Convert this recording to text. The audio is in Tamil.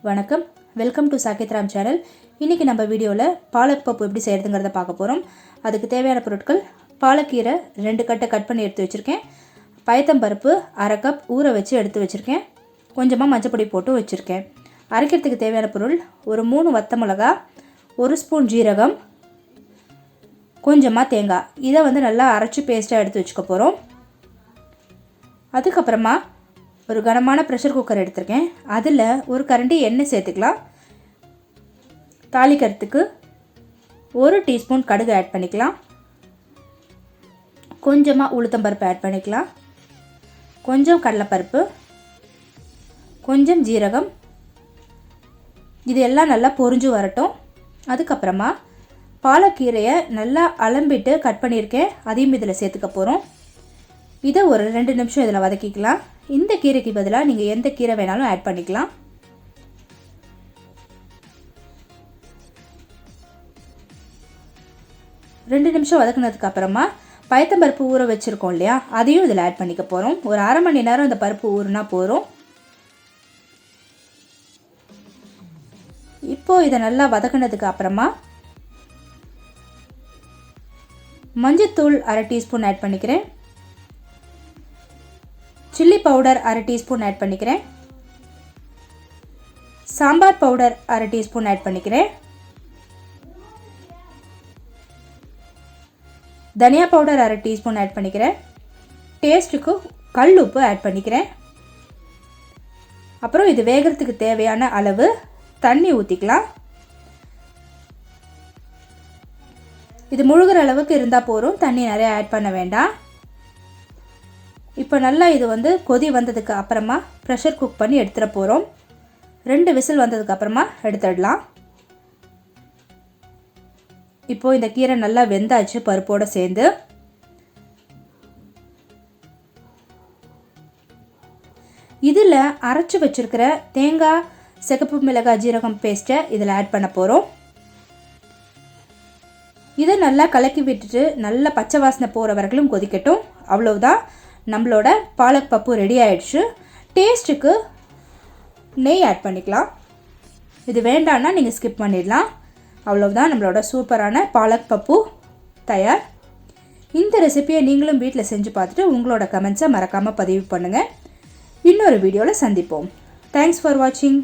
வணக்கம், வெல்கம் டு சாக்கித்ராம் சேனல். இன்றைக்கி நம்ம வீடியோவில் பாலக் பப்பு எப்படி செய்கிறதுங்கிறத பார்க்க போகிறோம். அதுக்கு தேவையான பொருட்கள்: பாலக்கீரை 2 கட்டை கட் பண்ணி எடுத்து வச்சுருக்கேன், பயத்தம்பருப்பு 1/2 கப் ஊற வச்சு எடுத்து வச்சுருக்கேன், கொஞ்சமாக மஞ்சப்பொடி போட்டு வச்சுருக்கேன். அரைக்கிறதுக்கு தேவையான பொருள்: ஒரு 3 வத்த மிளகா, 1 ஸ்பூன் ஜீரகம், கொஞ்சமாக தேங்காய். இதை நல்லா அரைச்சி பேஸ்ட்டாக எடுத்து வச்சுக்க போகிறோம். அதுக்கப்புறமா ஒரு கனமான ப்ரெஷர் குக்கர் எடுத்திருக்கேன். அதில் ஒரு கரண்டி எண்ணெய் சேர்த்துக்கலாம். தாளிக்கிறதுக்கு 1 டீஸ்பூன் கடுகு ஆட் பண்ணிக்கலாம், கொஞ்சமாக உளுத்தம்பருப்பு ஆட் பண்ணிக்கலாம், கொஞ்சம் கடலைப்பருப்பு, கொஞ்சம் ஜீரகம். இது எல்லாம் நல்லா பொரிஞ்சு வரட்டும். அதுக்கப்புறமா பாலக்கீரையை நல்லா அலம்பிட்டு கட் பண்ணியிருக்கேன், அதையும் இதில் சேர்த்துக்க போகிறோம். இதை ஒரு 2 நிமிஷம் இதில் வதக்கிக்கலாம். இந்த கீரைக்கு பதிலாக நீங்கள் எந்த கீரை வேணாலும் ஆட் பண்ணிக்கலாம். ரெண்டு நிமிஷம் வதக்குனதுக்கு அப்புறமா பயத்தம்பருப்பு ஊற வச்சுருக்கோம் இல்லையா, அதையும் இதில் ஆட் பண்ணிக்க போகிறோம். ஒரு அரை மணி நேரம் இந்த பருப்பு ஊறுனா போகிறோம். இப்போது இதை நல்லா வதக்குனதுக்கு அப்புறமா மஞ்சத்தூள் 1/2 டீஸ்பூன் ஆட் பண்ணிக்கிறேன், சில்லி பவுடர் 1/2 டீஸ்பூன் ஆட் பண்ணிக்கிறேன், சாம்பார் பவுடர் 1/2 டீஸ்பூன் ஆட் பண்ணிக்கிறேன், தனியா பவுடர் 1/2 டீஸ்பூன் ஆட் பண்ணிக்கிறேன், டேஸ்ட்டுக்கு கல் உப்பு ஆட் பண்ணிக்கிறேன். அப்புறம் இது வேகிறதுக்கு தேவையான அளவு தண்ணி ஊற்றிக்கலாம். இது முழுகிற அளவுக்கு இருந்தால் போதும், தண்ணி நிறைய ஆட் பண்ண வேண்டாம். இப்போ நல்லா இது கொதி வந்ததுக்கு அப்புறமா ப்ரெஷர் குக் பண்ணி எடுத்துட போகிறோம். 2 விசில் வந்ததுக்கு அப்புறமா எடுத்துடலாம். இப்போது இந்த கீரை நல்லா வெந்தாச்சு பருப்போடு சேர்ந்து. இதில் அரைச்சி வச்சுருக்கிற தேங்காய், சிகப்பு மிளகாய், ஜீரகம் பேஸ்ட்டை இதில் ஆட் பண்ண போகிறோம். இதை நல்லா கலக்கி விட்டுட்டு நல்லா பச்சை வாசனை போகிற வரைக்கும் கொதிக்கட்டும். அவ்வளவுதான், நம்மளோட பாலக் பப்பு ரெடி ஆகிடுச்சு. டேஸ்ட்டுக்கு நெய் ஆட் பண்ணிக்கலாம். இது வேண்டான்னா நீங்கள் ஸ்கிப் பண்ணிடலாம். அவ்வளவுதான், நம்மளோட சூப்பரான பாலக் பப்பு தயார். இந்த ரெசிபியை நீங்களும் வீட்டில் செஞ்சு பார்த்துட்டு உங்களோட கமெண்ட்ஸை மறக்காமல் பதிவு பண்ணுங்கள். இன்னொரு வீடியோவில் சந்திப்போம். தேங்க்ஸ் ஃபார் வாட்சிங்.